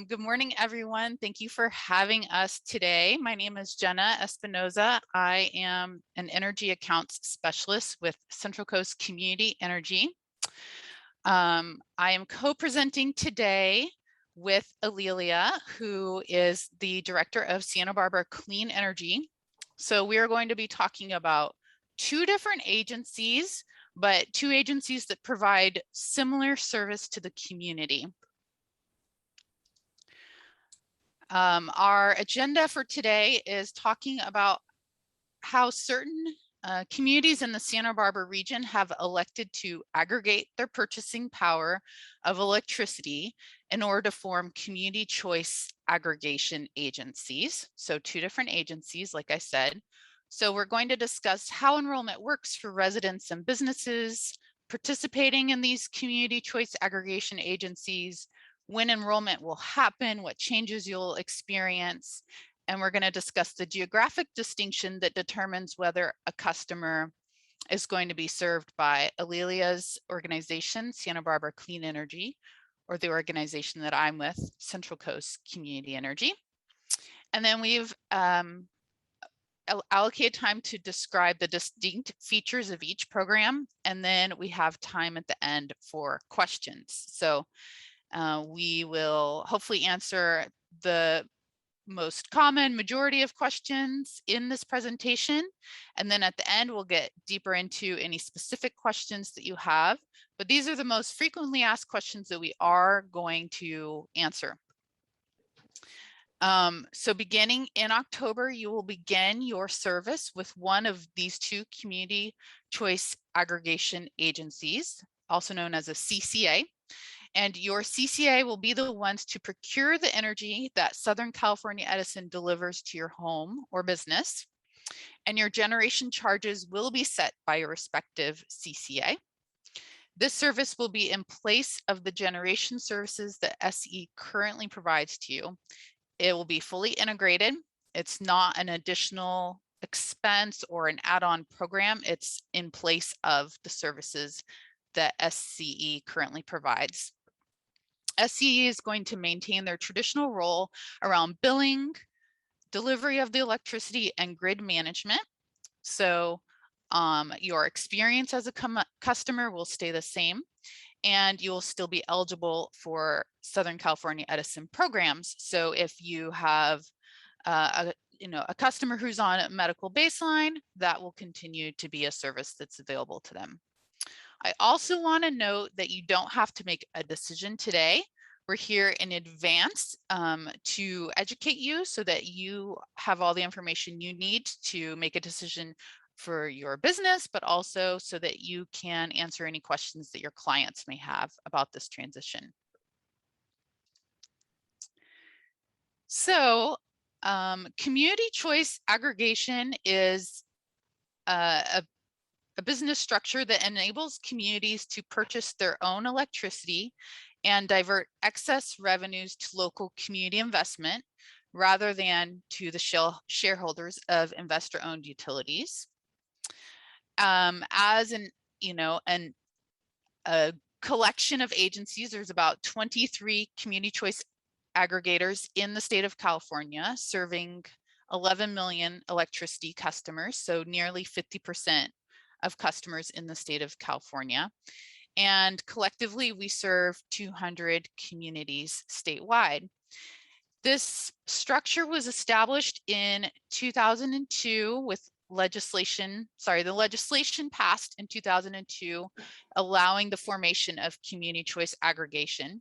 Good morning, everyone. Thank you for having us today. My name is Jenna Espinoza. I am an energy accounts specialist with Central Coast Community Energy. I am co-presenting today with Alelia, who is the director of Santa Barbara Clean Energy. So we are going to be talking about two different agencies, but two agencies that provide similar service to the community. Our agenda for today is talking about how certain communities in the Santa Barbara region have elected to aggregate their purchasing power of electricity in order to form community choice aggregation agencies. So two different agencies, like I said. So we're going to discuss how enrollment works for residents and businesses participating in these community choice aggregation agencies, when enrollment will happen, what changes you'll experience, and we're going to discuss the geographic distinction that determines whether a customer is going to be served by Alelia's organization, Santa Barbara Clean Energy, or the organization that I'm with, Central Coast Community Energy. And then we've allocated time to describe the distinct features of each program, and then we have time at the end for questions. So we will hopefully answer the most common majority of questions in this presentation. And then at the end, we'll get deeper into any specific questions that you have. But these are the most frequently asked questions that we are going to answer. So beginning in October, you will begin your service with one of these two community choice aggregation agencies, also known as a CCA. And your CCA will be the ones to procure the energy that Southern California Edison delivers to your home or business. And your generation charges will be set by your respective CCA. This service will be in place of the generation services that SE currently provides to you. It will be fully integrated. It's not an additional expense or an add-on program. It's in place of the services that SCE currently provides. SCE is going to maintain their traditional role around billing, delivery of the electricity, and grid management. So your experience as a customer will stay the same, and you'll still be eligible for Southern California Edison programs. So if you have a customer who's on a medical baseline, that will continue to be a service that's available to them. I also want to note that you don't have to make a decision today. We're here in advance to educate you so that you have all the information you need to make a decision for your business, but also so that you can answer any questions that your clients may have about this transition. So community choice aggregation is a business structure that enables communities to purchase their own electricity and divert excess revenues to local community investment rather than to the shareholders of investor-owned utilities. As a collection of agencies, there's about 23 community choice aggregators in the state of California, serving 11 million electricity customers, so nearly 50% of customers in the state of California. And collectively, we serve 200 communities statewide. This structure was established in 2002 with legislation passed in 2002, allowing the formation of community choice aggregation.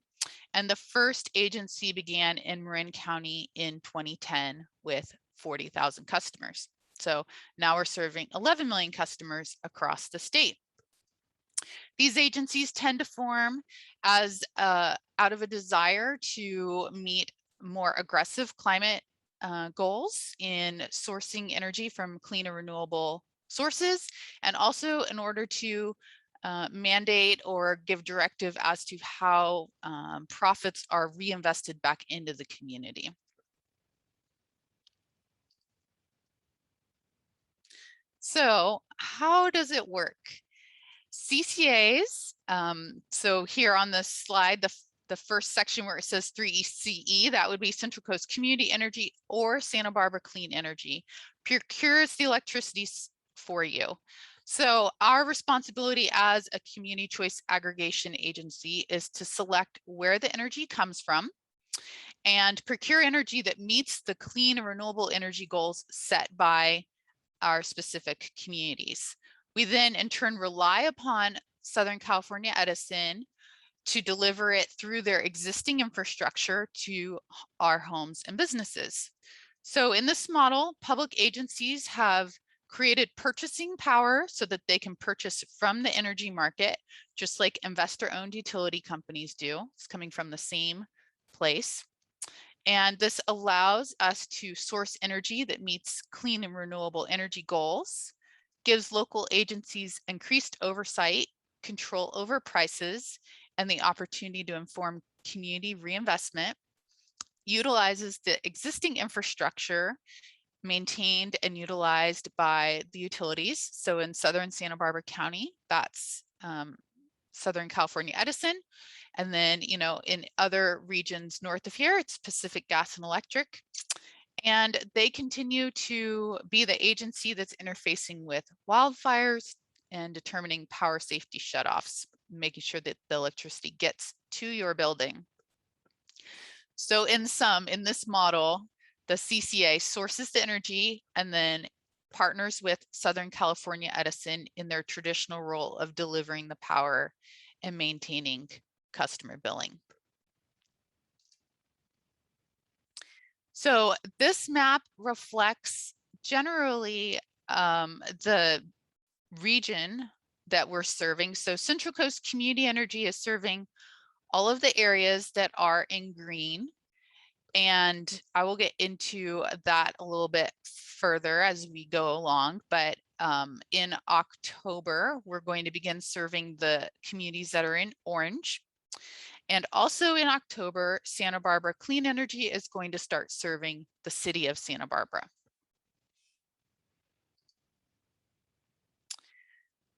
And the first agency began in Marin County in 2010 with 40,000 customers. So now we're serving 11 million customers across the state. These agencies tend to form as out of a desire to meet more aggressive climate goals in sourcing energy from clean and renewable sources, and also in order to mandate or give directive as to how profits are reinvested back into the community. So how does it work? CCAs, so here on this slide, the first section where it says 3CE, that would be Central Coast Community Energy or Santa Barbara Clean Energy, procures the electricity for you. So our responsibility as a community choice aggregation agency is to select where the energy comes from and procure energy that meets the clean and renewable energy goals set by our specific communities. We then in turn rely upon Southern California Edison to deliver it through their existing infrastructure to our homes and businesses. So in this model, public agencies have created purchasing power so that they can purchase from the energy market, just like investor-owned utility companies do. It's coming from the same place. And this allows us to source energy that meets clean and renewable energy goals, gives local agencies increased oversight, control over prices, and the opportunity to inform community reinvestment, utilizes the existing infrastructure maintained and utilized by the utilities. So in Southern Santa Barbara County, that's Southern California Edison. And then, you know, in other regions north of here, it's Pacific Gas and Electric. And they continue to be the agency that's interfacing with wildfires and determining power safety shutoffs, making sure that the electricity gets to your building. So in sum, in this model, the CCA sources the energy and then partners with Southern California Edison in their traditional role of delivering the power and maintaining customer billing. So this map reflects generally the region that we're serving. So Central Coast Community Energy is serving all of the areas that are in green. And I will get into that a little bit further as we go along. But in October, we're going to begin serving the communities that are in orange. And also in October, Santa Barbara Clean Energy is going to start serving the city of Santa Barbara.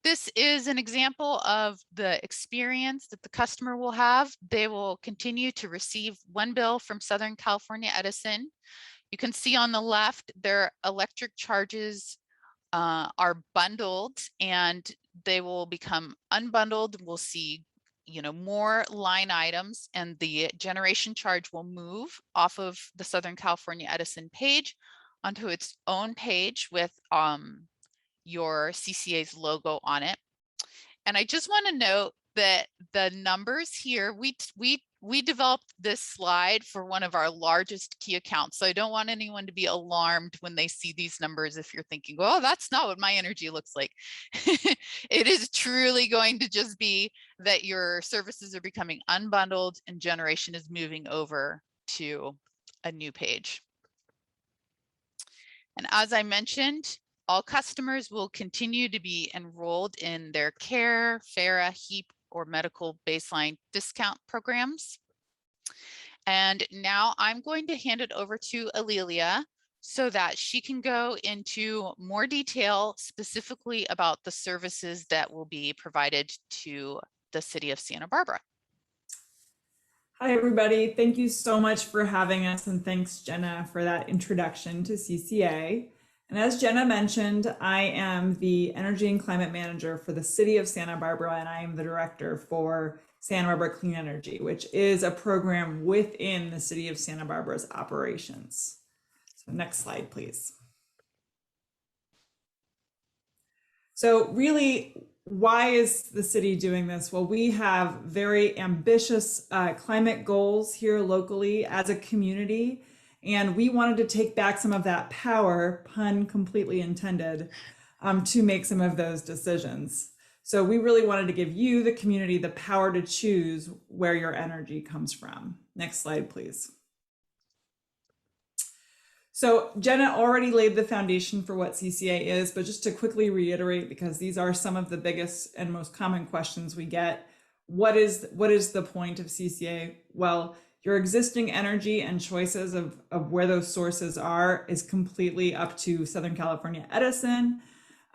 This is an example of the experience that the customer will have. They will continue to receive one bill from Southern California Edison. You can see on the left, their electric charges are bundled and they will become unbundled. We'll see, you know, more line items and the generation charge will move off of the Southern California Edison page onto its own page with your CCA's logo on it. And I just want to note that the numbers here, we developed this slide for one of our largest key accounts. So I don't want anyone to be alarmed when they see these numbers if you're thinking, well, that's not what my energy looks like. It is truly going to just be that your services are becoming unbundled and generation is moving over to a new page. And as I mentioned, all customers will continue to be enrolled in their CARE, FARA, HEAP, or medical baseline discount programs. And now I'm going to hand it over to Alelia so that she can go into more detail specifically about the services that will be provided to the city of Santa Barbara. Hi, everybody. Thank you so much for having us, and thanks, Jenna, for that introduction to CCA. And as Jenna mentioned, I am the Energy and Climate Manager for the City of Santa Barbara, and I am the Director for Santa Barbara Clean Energy, which is a program within the City of Santa Barbara's operations. So next slide, please. So really, why is the city doing this? Well, we have very ambitious climate goals here locally as a community. And we wanted to take back some of that power, pun completely intended, to make some of those decisions. So we really wanted to give you, the community, the power to choose where your energy comes from. Next slide, please. So Jenna already laid the foundation for what CCA is, but just to quickly reiterate, because these are some of the biggest and most common questions we get, what is the point of CCA? Well, your existing energy and choices of where those sources are is completely up to Southern California Edison.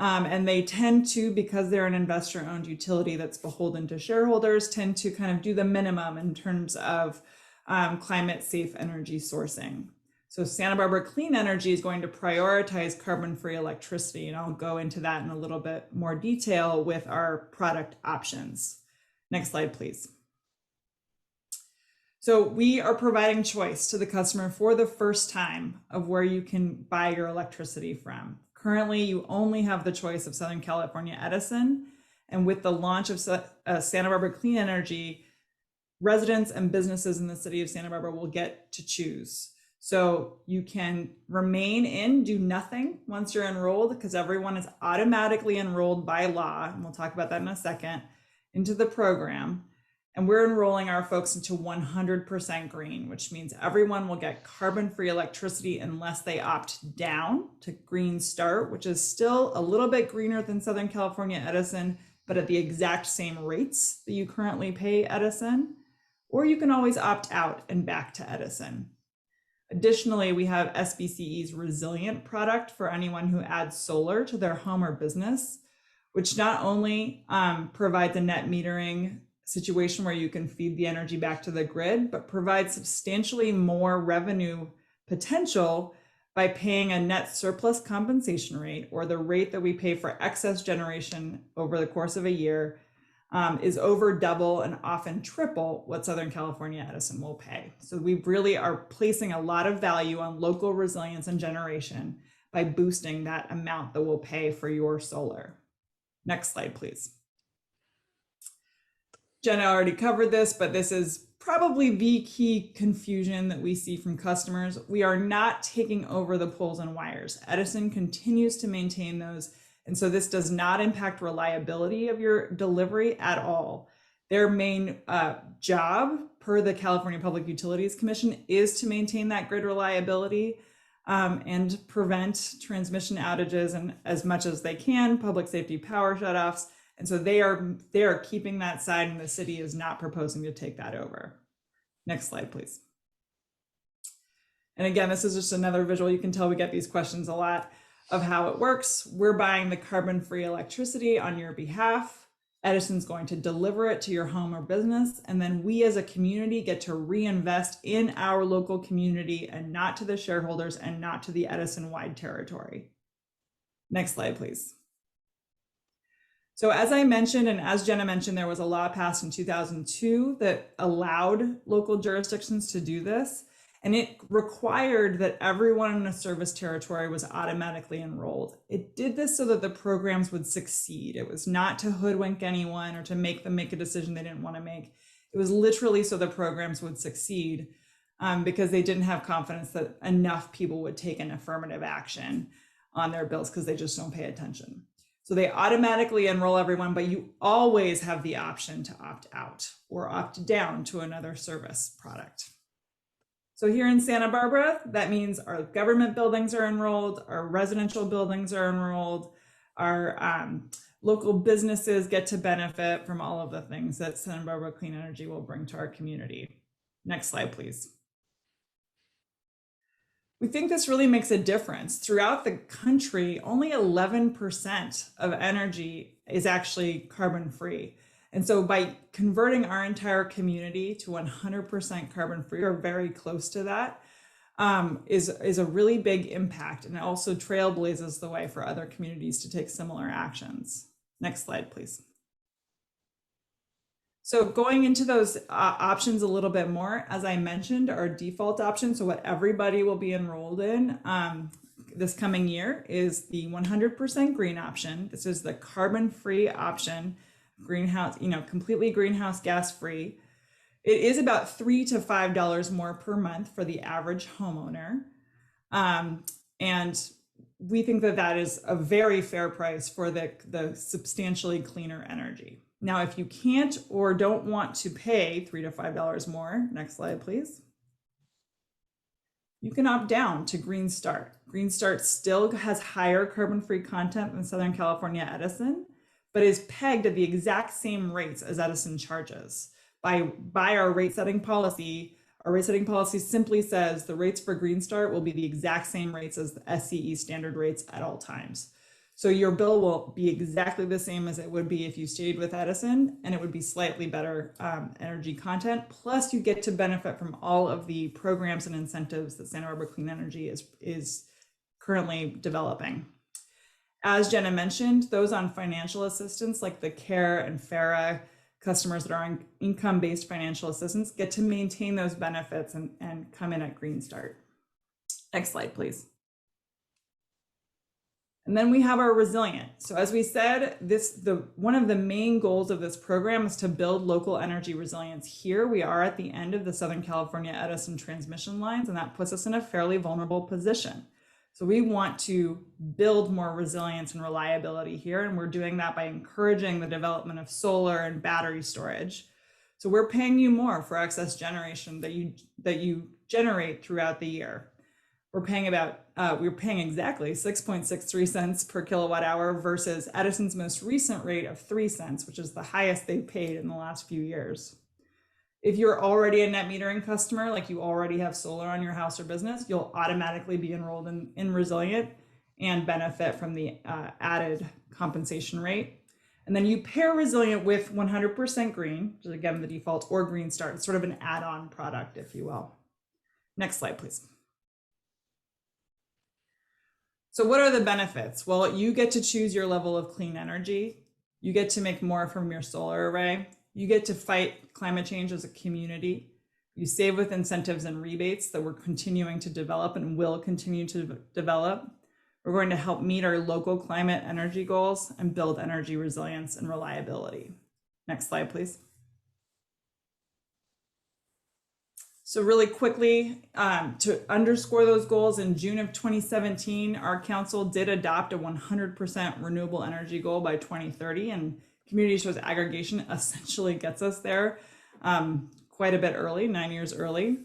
And they tend to, because they're an investor-owned utility that's beholden to shareholders, tend to kind of do the minimum in terms of climate safe energy sourcing. So Santa Barbara Clean Energy is going to prioritize carbon-free electricity, and I'll go into that in a little bit more detail with our product options. Next slide, please. So we are providing choice to the customer for the first time of where you can buy your electricity from. Currently, you only have the choice of Southern California Edison, and with the launch of Santa Barbara Clean Energy, residents and businesses in the city of Santa Barbara will get to choose. So you can remain in, do nothing once you're enrolled, because everyone is automatically enrolled by law, and we'll talk about that in a second, into the program. And we're enrolling our folks into 100% green, which means everyone will get carbon-free electricity unless they opt down to Green Start, which is still a little bit greener than Southern California Edison, but at the exact same rates that you currently pay Edison. Or you can always opt out and back to Edison. Additionally, we have SBCE's Resilient product for anyone who adds solar to their home or business, which not only provides a net metering situation where you can feed the energy back to the grid, but provides substantially more revenue potential by paying a net surplus compensation rate, or the rate that we pay for excess generation over the course of a year, is over double and often triple what Southern California Edison will pay. So we really are placing a lot of value on local resilience and generation by boosting that amount that we'll pay for your solar. Next slide, please. Jenna already covered this, but this is probably the key confusion that we see from customers. We are not taking over the poles and wires. Edison continues to maintain those. And so this does not impact reliability of your delivery at all. Their main job, per the California Public Utilities Commission, is to maintain that grid reliability and prevent transmission outages, and as much as they can, public safety power shutoffs. And so they are keeping that side, and the city is not proposing to take that over. Next slide, please. And again, this is just another visual. You can tell we get these questions a lot of how it works. We're buying the carbon-free electricity on your behalf. Edison's going to deliver it to your home or business, and then we as a community get to reinvest in our local community, and not to the shareholders and not to the Edison-wide territory. Next slide, please. So as I mentioned, and as Jenna mentioned, there was a law passed in 2002 that allowed local jurisdictions to do this. And it required that everyone in a service territory was automatically enrolled. It did this so that the programs would succeed. It was not to hoodwink anyone or to make them make a decision they didn't want to make. It was literally so the programs would succeed, because they didn't have confidence that enough people would take an affirmative action on their bills because they just don't pay attention. So they automatically enroll everyone, but you always have the option to opt out or opt down to another service product. So here in Santa Barbara, that means our government buildings are enrolled, our residential buildings are enrolled, our local businesses get to benefit from all of the things that Santa Barbara Clean Energy will bring to our community. Next slide, please. We think this really makes a difference. Throughout the country, only 11% of energy is actually carbon-free. And so by converting our entire community to 100% carbon-free, or very close to that, is a really big impact, and it also trailblazes the way for other communities to take similar actions. Next slide, please. So going into those options a little bit more, as I mentioned, our default option, so what everybody will be enrolled in this coming year, is the 100% green option. This is the carbon-free option, greenhouse, completely greenhouse gas free. It is about $3 to $5 more per month for the average homeowner. And we think that that is a very fair price for the substantially cleaner energy. Now, if you can't or don't want to pay $3 to $5 more, next slide, please, you can opt down to Green Start. Green Start still has higher carbon-free content than Southern California Edison, but is pegged at the exact same rates as Edison charges. By our rate setting policy, our rate setting policy simply says the rates for Green Start will be the exact same rates as the SCE standard rates at all times. So your bill will be exactly the same as it would be if you stayed with Edison, and it would be slightly better energy content. Plus, you get to benefit from all of the programs and incentives that Santa Barbara Clean Energy is currently developing. As Jenna mentioned, those on financial assistance, like the CARE and FARA customers that are on income-based financial assistance, get to maintain those benefits and come in at Green Start. Next slide, please. And then we have our resilient. So as we said, one of the main goals of this program is to build local energy resilience. Here we are at the end of the Southern California Edison transmission lines, and that puts us in a fairly vulnerable position. So we want to build more resilience and reliability here, and we're doing that by encouraging the development of solar and battery storage. So we're paying you more for excess generation that you generate throughout the year. We're paying exactly 6.63 cents per kilowatt hour versus Edison's most recent rate of 3 cents, which is the highest they've paid in the last few years. If you're already a net metering customer, like you already have solar on your house or business, you'll automatically be enrolled in Resilient and benefit from the added compensation rate. And then you pair Resilient with 100% green, which is again the default, or Green Start. It's sort of an add-on product, if you will. Next slide, please. So what are the benefits? Well, you get to choose your level of clean energy. You get to make more from your solar array. You get to fight climate change as a community. You save with incentives and rebates that we're continuing to develop and will continue to develop. We're going to help meet our local climate energy goals and build energy resilience and reliability. Next slide, please. So really quickly, to underscore those goals, in June of 2017, our council did adopt a 100% renewable energy goal by 2030, and Community Choice Aggregation essentially gets us there quite a bit early, 9 years early.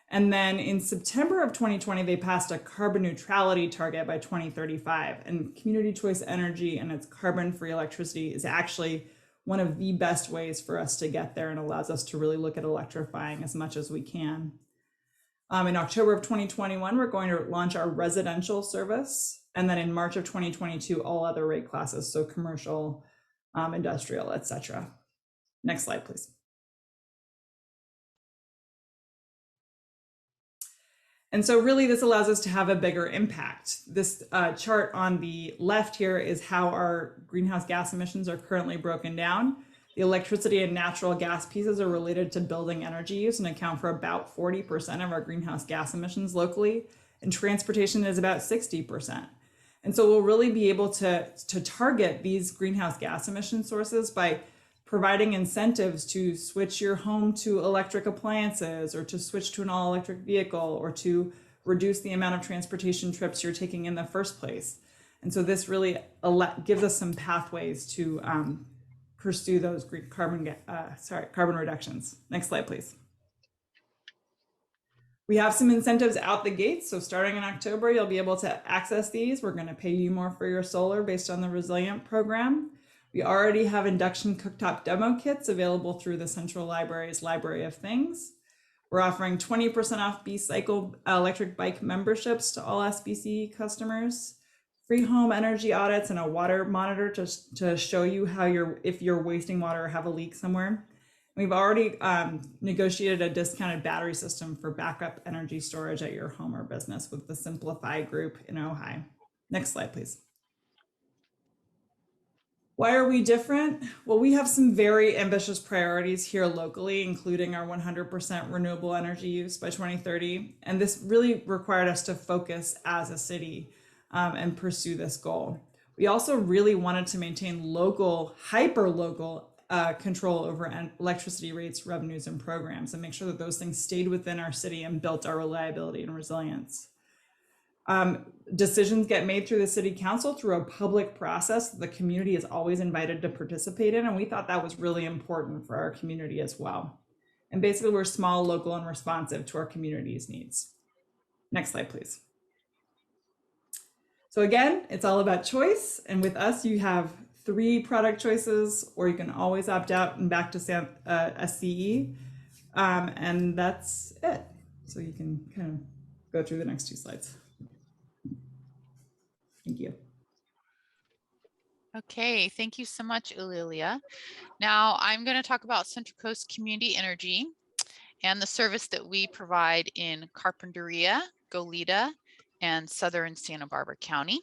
And then in September of 2020, they passed a carbon neutrality target by 2035, and Community Choice Energy and its carbon-free electricity is actually one of the best ways for us to get there and allows us to really look at electrifying as much as we can. In October of 2021, we're going to launch our residential service. And then in March of 2022, all other rate classes, so commercial, industrial, etc. Next slide, please. And so really this allows us to have a bigger impact. This chart on the left here is how our greenhouse gas emissions are currently broken down. The electricity and natural gas pieces are related to building energy use and account for about 40% of our greenhouse gas emissions locally, and transportation is about 60%. And so we'll really be able to target these greenhouse gas emission sources by providing incentives to switch your home to electric appliances, or to switch to an all-electric vehicle, or to reduce the amount of transportation trips you're taking in the first place. And so this really gives us some pathways to pursue those carbon reductions. Next slide, please. We have some incentives out the gate. So starting in October, you'll be able to access these. We're going to pay you more for your solar based on the Resilient program. We already have induction cooktop demo kits available through the Central Library's Library of Things. We're offering 20% off B-Cycle electric bike memberships to all SBC customers, free home energy audits, and a water monitor to show you if you're wasting water or have a leak somewhere. We've already negotiated a discounted battery system for backup energy storage at your home or business with the Simplify group in Ojai. Next slide, please. Why are we different? Well, we have some very ambitious priorities here locally, including our 100% renewable energy use by 2030. And this really required us to focus as a city and pursue this goal. We also really wanted to maintain local, hyper-local control over electricity rates, revenues, and programs, and make sure that those things stayed within our city and built our reliability and resilience. Decisions get made through the city council through a public process that the community is always invited to participate in, and we thought that was really important for our community as well. And basically, we're small, local, and responsive to our community's needs. Next slide, please. So again, it's all about choice, and with us, you have 3 product choices, or you can always opt out and back to SCE, and that's it. So you can kind of go through the next 2 slides. Thank you. Okay, thank you so much, Ulilia. Now I'm going to talk about Central Coast Community Energy and the service that we provide in Carpinteria, Goleta, and Southern Santa Barbara County.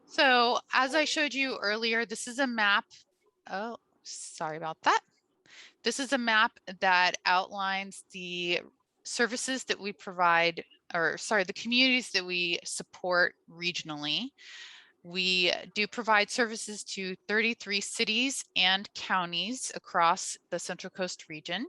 So as I showed you earlier, this is a map. Oh, sorry about that. This is a map that outlines the services that we provide, or sorry, the communities that we support regionally. We do provide services to 33 cities and counties across the Central Coast region.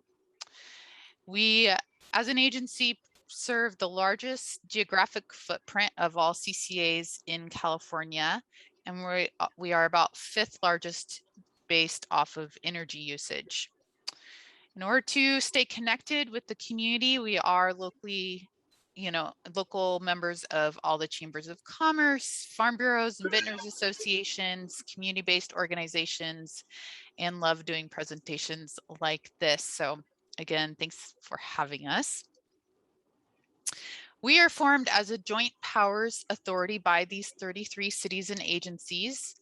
We, as an agency, serve the largest geographic footprint of all CCAs in California, and we are about 5th largest based off of energy usage. In order to stay connected with the community, we are local members of all the chambers of commerce, farm bureaus and vintners associations, community-based organizations, and love doing presentations like this. So again, thanks for having us. We are formed as a joint powers authority by these 33 cities and agencies.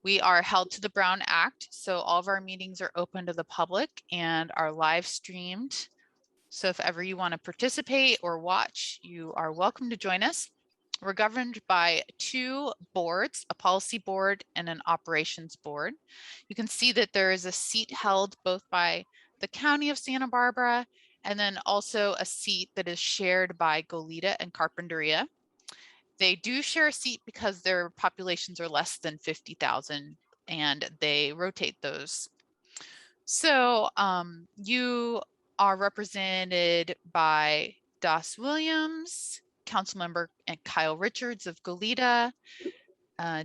We are held to the Brown Act, so all of our meetings are open to the public and are live streamed. So if ever you want to participate or watch, you are welcome to join us. We're governed by 2 boards, a policy board and an operations board. You can see that there is a seat held both by the County of Santa Barbara and then also a seat that is shared by Goleta and Carpinteria. They do share a seat because their populations are less than 50,000 and they rotate those. So you are represented by Das Williams, Councilmember Kyle Richards of Goleta,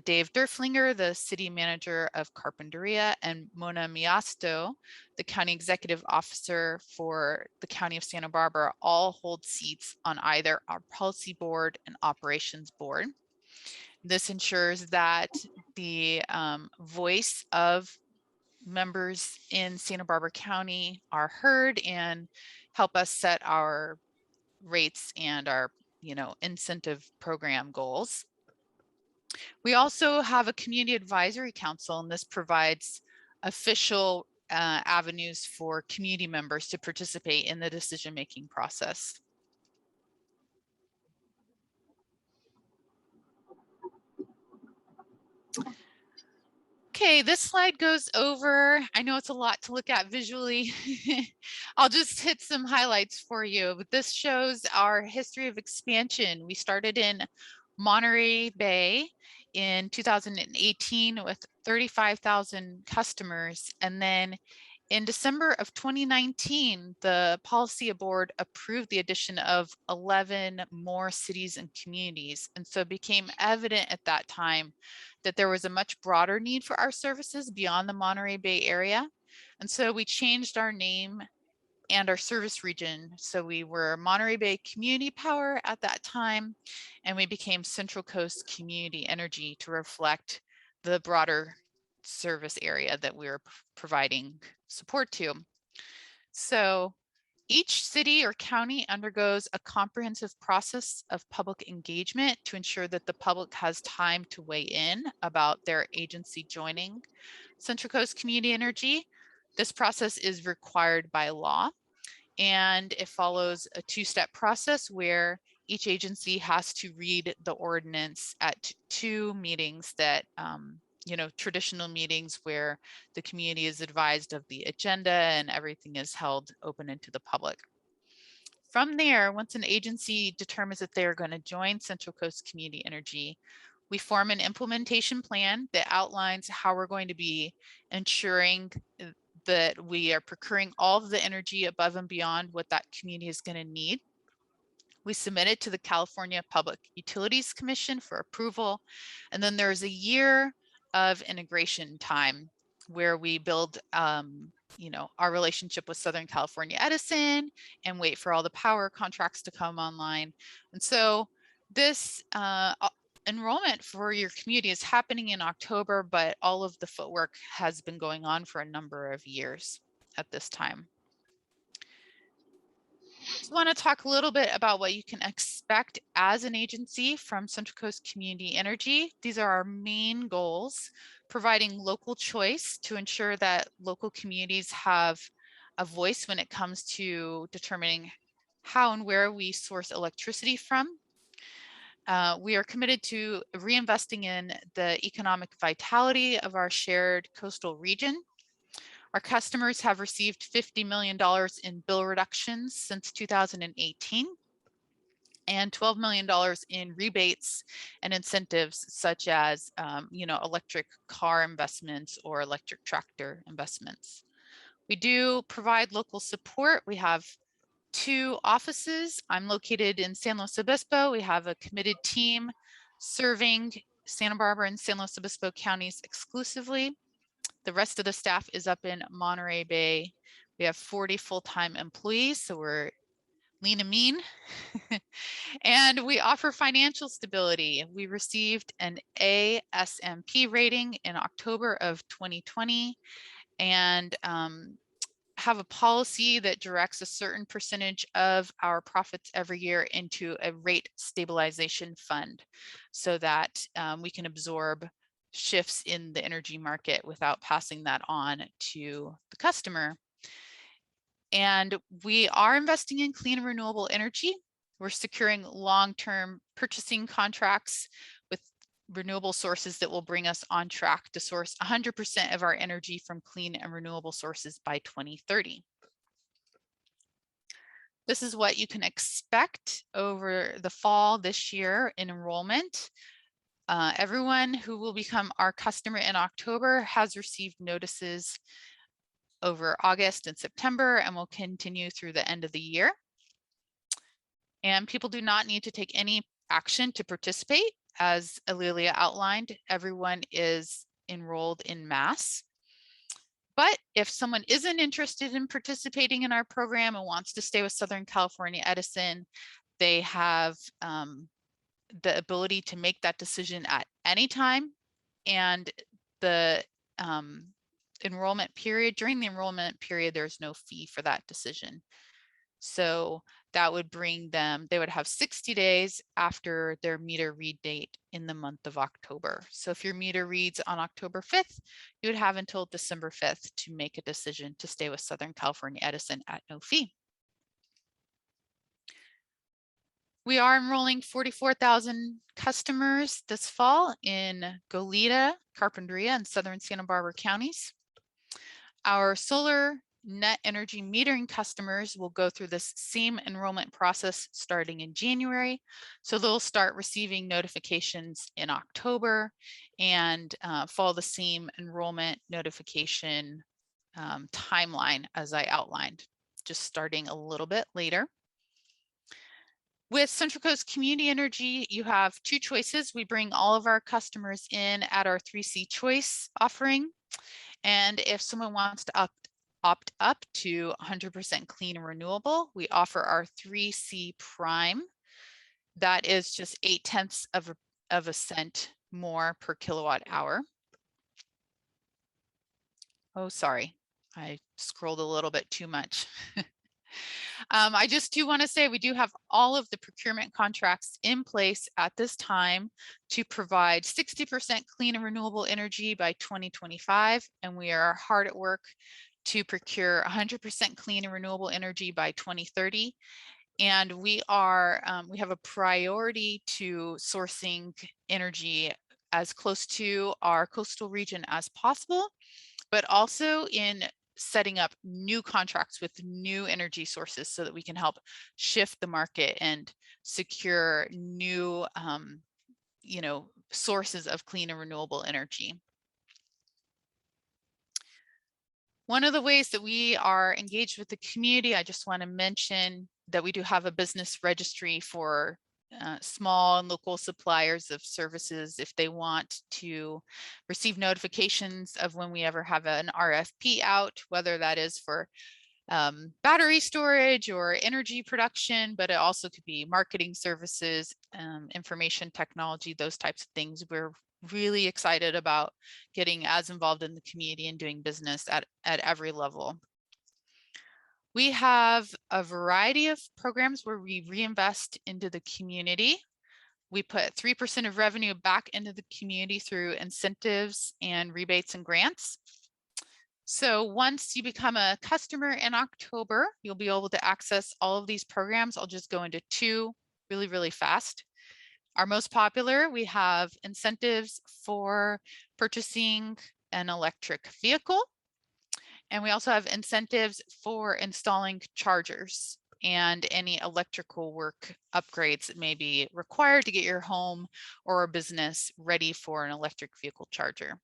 Dave Derflinger, the city manager of Carpinteria, and Mona Miasto, the county executive officer for the County of Santa Barbara, all hold seats on either our policy board and operations board. This ensures that the voice of members in Santa Barbara County are heard and help us set our rates and our incentive program goals. We also have a community advisory council, and this provides official avenues for community members to participate in the decision-making process. Okay, this slide goes over, I know it's a lot to look at visually. I'll just hit some highlights for you, but this shows our history of expansion. We started in Monterey Bay in 2018 with 35,000 customers. And then in December of 2019, the policy board approved the addition of 11 more cities and communities. And so it became evident at that time that there was a much broader need for our services beyond the Monterey Bay area. And so we changed our name and our service region. So we were Monterey Bay Community Power at that time, and we became Central Coast Community Energy to reflect the broader service area that we were providing support to. So each city or county undergoes a comprehensive process of public engagement to ensure that the public has time to weigh in about their agency joining Central Coast Community Energy. This process is required by law, and it follows a 2-step process where each agency has to read the ordinance at 2 meetings that traditional meetings where the community is advised of the agenda and everything is held open into the public. From there, once an agency determines that they're going to join Central Coast Community Energy, we form an implementation plan that outlines how we're going to be ensuring that we are procuring all of the energy above and beyond what that community is going to need. We submit it to the California Public Utilities Commission for approval. And then there's a year of integration time where we build our relationship with Southern California Edison and wait for all the power contracts to come online. And so this enrollment for your community is happening in October, but all of the footwork has been going on for a number of years at this time. want to talk a little bit about what you can expect as an agency from Central Coast Community Energy. These are our main goals: providing local choice to ensure that local communities have a voice when it comes to determining how and where we source electricity from. We are committed to reinvesting in the economic vitality of our shared coastal region. Our customers have received $50 million in bill reductions since 2018 and $12 million in rebates and incentives, such as electric car investments or electric tractor investments. We do provide local support. We have 2 offices. I'm located in San Luis Obispo. We have a committed team serving Santa Barbara and San Luis Obispo counties exclusively. The rest of the staff is up in Monterey Bay. We have 40 full-time employees, so we're lean and mean. And we offer financial stability. We received an ASMP rating in October of 2020 and have a policy that directs a certain percentage of our profits every year into a rate stabilization fund so that we can absorb shifts in the energy market without passing that on to the customer. And we are investing in clean and renewable energy. We're securing long-term purchasing contracts with renewable sources that will bring us on track to source 100% of our energy from clean and renewable sources by 2030. This is what you can expect over the fall this year in enrollment. Everyone who will become our customer in October has received notices over August and September and will continue through the end of the year. And people do not need to take any action to participate. As Alelia outlined, everyone is enrolled in mass. But if someone isn't interested in participating in our program and wants to stay with Southern California Edison, they have the ability to make that decision at any time. And the enrollment period, during the enrollment period, there's no fee for that decision. So that would bring them, they would have 60 days after their meter read date in the month of October. So if your meter reads on October 5th, you would have until December 5th to make a decision to stay with Southern California Edison at no fee. We are enrolling 44,000 customers this fall in Goleta, Carpinteria, and Southern Santa Barbara counties. Our solar net energy metering customers will go through this same enrollment process starting in January. So they'll start receiving notifications in October and follow the same enrollment notification timeline as I outlined, just starting a little bit later. With Central Coast Community Energy, you have 2 choices. We bring all of our customers in at our 3C choice offering. And if someone wants to opt up to 100% clean and renewable, we offer our 3C prime. That is just 0.8 of a cent more per kilowatt hour. Oh, sorry, I scrolled a little bit too much. I just do want to say we do have all of the procurement contracts in place at this time to provide 60% clean and renewable energy by 2025, and we are hard at work to procure 100% clean and renewable energy by 2030. And we have a priority to sourcing energy as close to our coastal region as possible, but also in setting up new contracts with new energy sources so that we can help shift the market and secure new sources of clean and renewable energy. One of the ways that we are engaged with the community, I just want to mention that we do have a business registry for small and local suppliers of services if they want to receive notifications of when we ever have an RFP out, whether that is for battery storage or energy production, but it also could be marketing services, information technology, those types of things. We're really excited about getting as involved in the community and doing business at every level. We have a variety of programs where we reinvest into the community. We put 3% of revenue back into the community through incentives and rebates and grants. So once you become a customer in October, you'll be able to access all of these programs. I'll just go into two really, really fast. Our most popular, we have incentives for purchasing an electric vehicle. And we also have incentives for installing chargers and any electrical work upgrades that may be required to get your home or a business ready for an electric vehicle charger.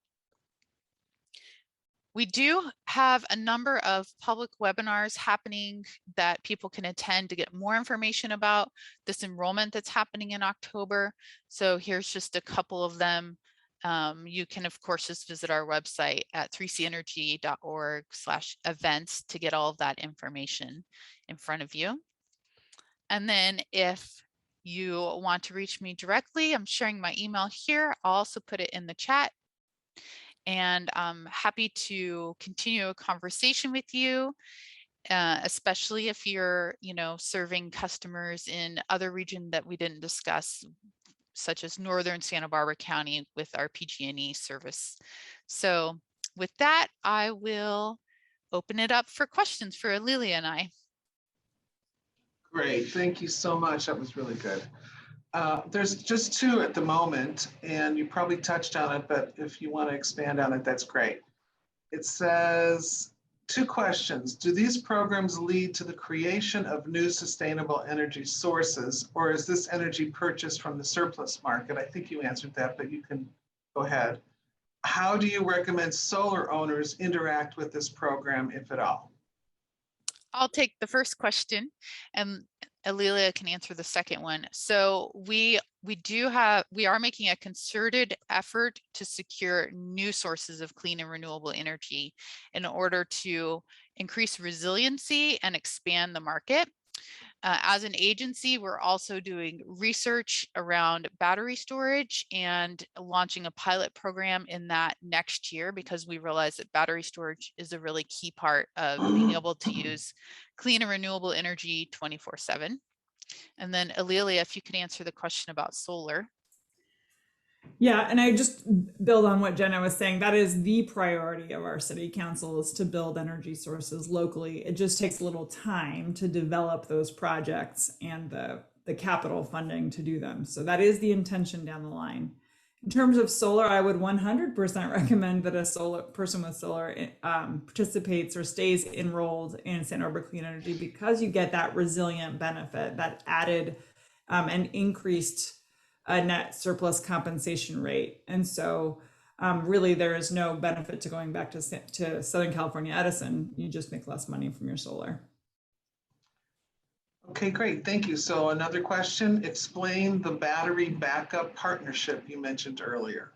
We do have a number of public webinars happening that people can attend to get more information about this enrollment that's happening in October. So here's just a couple of them. You can, of course, just visit our website at 3cenergy.org/events to get all of that information in front of you. And then if you want to reach me directly, I'm sharing my email here. I'll also put it in the chat. And I'm happy to continue a conversation with you, especially if you're, serving customers in other regions that we didn't discuss, such as Northern Santa Barbara County with our PG&E service. So with that, I will open it up for questions for Amelia and I. Great, thank you so much. That was really good. There's just two at the moment, and you probably touched on it, but if you want to expand on it, that's great. It says, two questions. Do these programs lead to the creation of new sustainable energy sources, or is this energy purchased from the surplus market? I think you answered that, but you can go ahead. How do you recommend solar owners interact with this program, if at all? I'll take the first question and Amelia can answer the second one. So we are making a concerted effort to secure new sources of clean and renewable energy in order to increase resiliency and expand the market. As an agency, we're also doing research around battery storage and launching a pilot program in that next year, because we realize that battery storage is a really key part of being able to use clean and renewable energy 24/7. And then Amelia, if you could answer the question about solar. Yeah, and I just build on what Jenna was saying. That is the priority of our city council, is to build energy sources locally. It just takes a little time to develop those projects and the capital funding to do them. So that is the intention down the line. In terms of solar, I would 100% recommend that a solar person with solar participates or stays enrolled in Santa Barbara Clean Energy, because you get that resilient benefit, that added and increased net surplus compensation rate. And so really there is no benefit to going back to Southern California Edison. You just make less money from your solar. Okay, great, thank you. So another question, explain the battery backup partnership you mentioned earlier.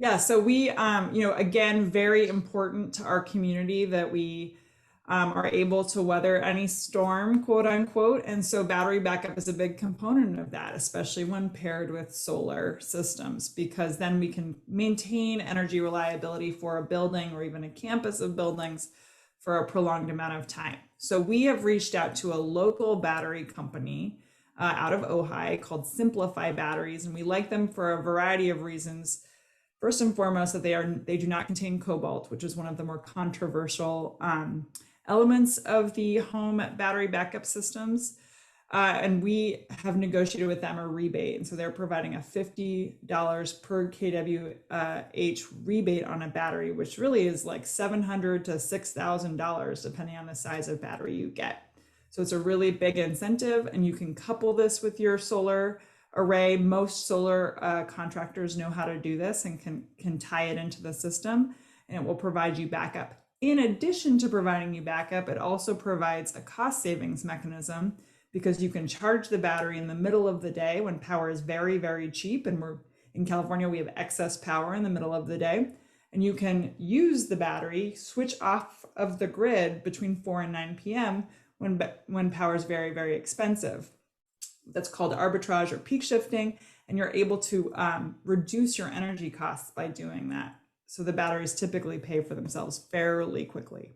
Yeah, so we, again, very important to our community that we are able to weather any storm, quote unquote. And so battery backup is a big component of that, especially when paired with solar systems, because then we can maintain energy reliability for a building or even a campus of buildings for a prolonged amount of time. So we have reached out to a local battery company out of Ojai called Simplify Batteries, and we like them for a variety of reasons. First and foremost, that they do not contain cobalt, which is one of the more controversial elements of the home battery backup systems. And we have negotiated with them a rebate. And so they're providing a $50 per kWh rebate on a battery, which really is like $700 to $6,000, depending on the size of battery you get. So it's a really big incentive, and you can couple this with your solar array. Most solar contractors know how to do this and can tie it into the system, and it will provide you backup. In addition to providing you backup, it also provides a cost savings mechanism, because you can charge the battery in the middle of the day when power is very, very cheap. And we're in California, we have excess power in the middle of the day. And you can use the battery, switch off of the grid between 4 and 9 p.m. when power is very, very expensive. That's called arbitrage or peak shifting. And you're able to reduce your energy costs by doing that. So the batteries typically pay for themselves fairly quickly.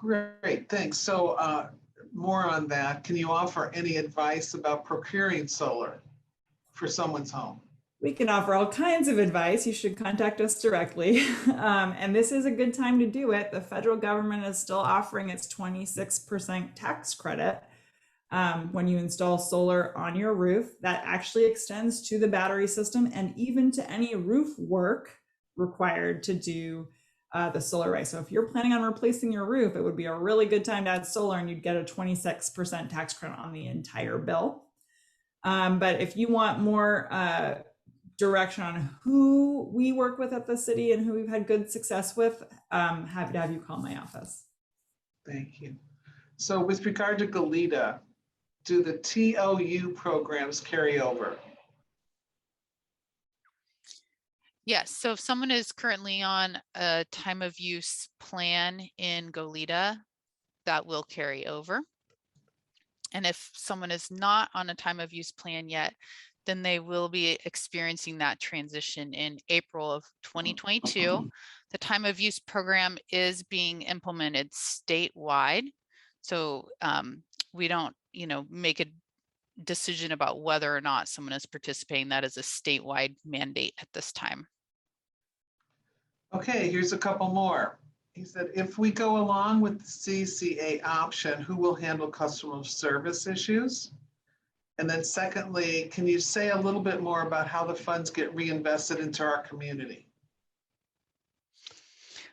Great, thanks. So more on that. Can you offer any advice about procuring solar for someone's home? We can offer all kinds of advice. You should contact us directly. And this is a good time to do it. The federal government is still offering its 26% tax credit when you install solar on your roof. That actually extends to the battery system and even to any roof work required to do the solar array. So if you're planning on replacing your roof, it would be a really good time to add solar and you'd get a 26% tax credit on the entire bill. But if you want more direction on who we work with at the city and who we've had good success with, happy to have you call my office. Thank you. So with regard to Goleta, do the TOU programs carry over? Yes, so if someone is currently on a time of use plan in Goleta, that will carry over. And if someone is not on a time of use plan yet, then they will be experiencing that transition in April of 2022. The time of use program is being implemented statewide. So we don't, make a decision about whether or not someone is participating. That is a statewide mandate at this time. Okay, here's a couple more. He said, if we go along with the CCA option, who will handle customer service issues? And then secondly, can you say a little bit more about how the funds get reinvested into our community?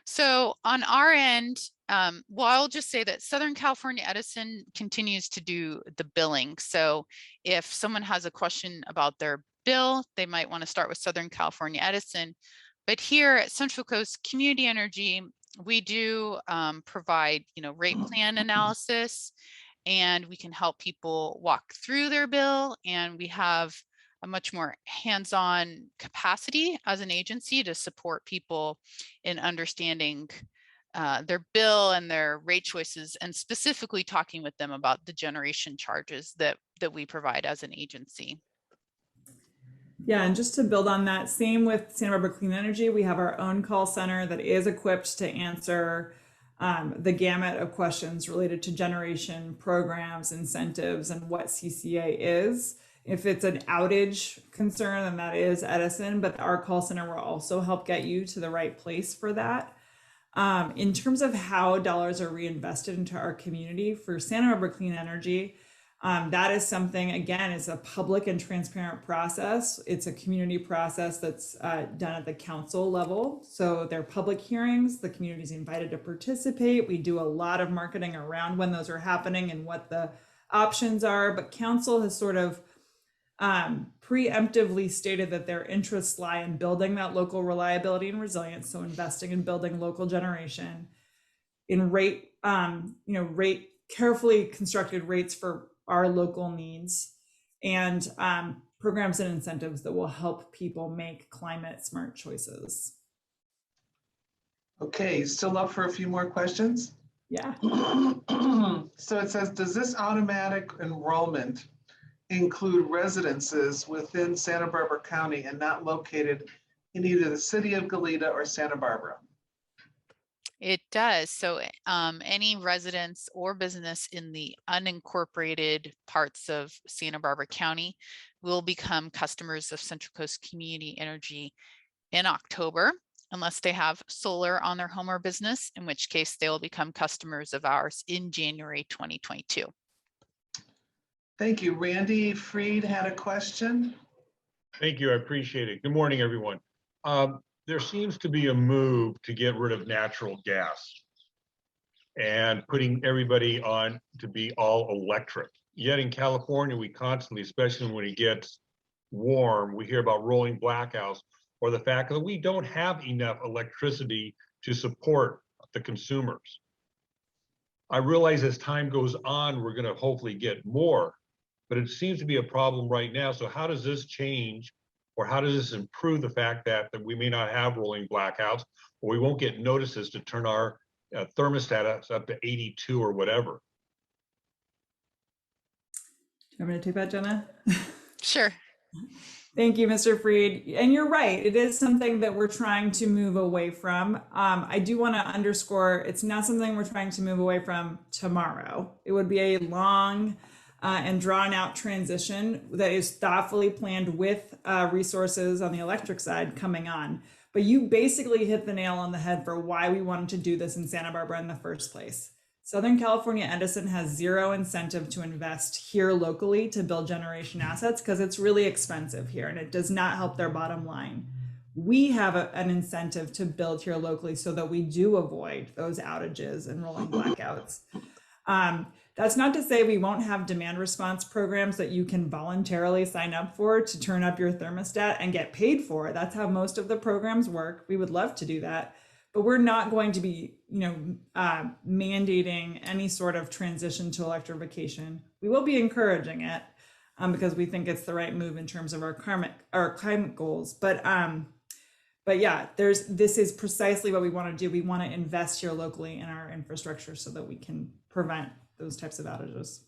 So on our end, well, I'll just say that Southern California Edison continues to do the billing. So if someone has a question about their bill, they might want to start with Southern California Edison. But here at Central Coast Community Energy, we do provide, rate plan analysis, and we can help people walk through their bill. And we have a much more hands-on capacity as an agency to support people in understanding their bill and their rate choices, and specifically talking with them about the generation charges that we provide as an agency. Yeah, and just to build on that, same with Santa Barbara Clean Energy, we have our own call center that is equipped to answer the gamut of questions related to generation programs, incentives, and what CCA is. If it's an outage concern, then that is Edison, but our call center will also help get you to the right place for that. In terms of how dollars are reinvested into our community for Santa Barbara Clean Energy, that is something, again, it's a public and transparent process. It's a community process that's done at the council level. So they're public hearings, the community is invited to participate. We do a lot of marketing around when those are happening and what the options are, but council has sort of preemptively stated that their interests lie in building that local reliability and resilience. So investing in building local generation, in rate carefully constructed rates for our local needs, and programs and incentives that will help people make climate smart choices. Okay, still up for a few more questions? Yeah. So it says, does this automatic enrollment include residences within Santa Barbara County and not located in either the city of Goleta or Santa Barbara? It does. So any residents or business in the unincorporated parts of Santa Barbara County will become customers of Central Coast Community Energy in October, unless they have solar on their home or business, in which case they will become customers of ours in January 2022. Thank you. Randy Freed had a question. Thank you. I appreciate it. Good morning, everyone. There seems to be a move to get rid of natural gas and putting everybody on to be all electric. Yet in California, we constantly, especially when it gets warm, we hear about rolling blackouts or the fact that we don't have enough electricity to support the consumers. I realize as time goes on, we're going to hopefully get more, but it seems to be a problem right now. So how does this change, or how does this improve the fact that we may not have rolling blackouts, or we won't get notices to turn our thermostat up to 82 or whatever? You want me to take that, Jenna? Sure. Thank you, Mr. Freed. And you're right. It is something that we're trying to move away from. I do want to underscore it's not something we're trying to move away from tomorrow. It would be a long and drawn out transition that is thoughtfully planned with resources on the electric side coming on. But you basically hit the nail on the head for why we wanted to do this in Santa Barbara in the first place. Southern California Edison has zero incentive to invest here locally to build generation assets because it's really expensive here and it does not help their bottom line. We have an incentive to build here locally so that we do avoid those outages and rolling blackouts. That's not to say we won't have demand response programs that you can voluntarily sign up for to turn up your thermostat and get paid for it. That's how most of the programs work. We would love to do that. But we're not going to be, mandating any sort of transition to electrification. We will be encouraging it because we think it's the right move in terms of our climate goals. But yeah, this is precisely what we want to do. We want to invest here locally in our infrastructure so that we can prevent those types of outages.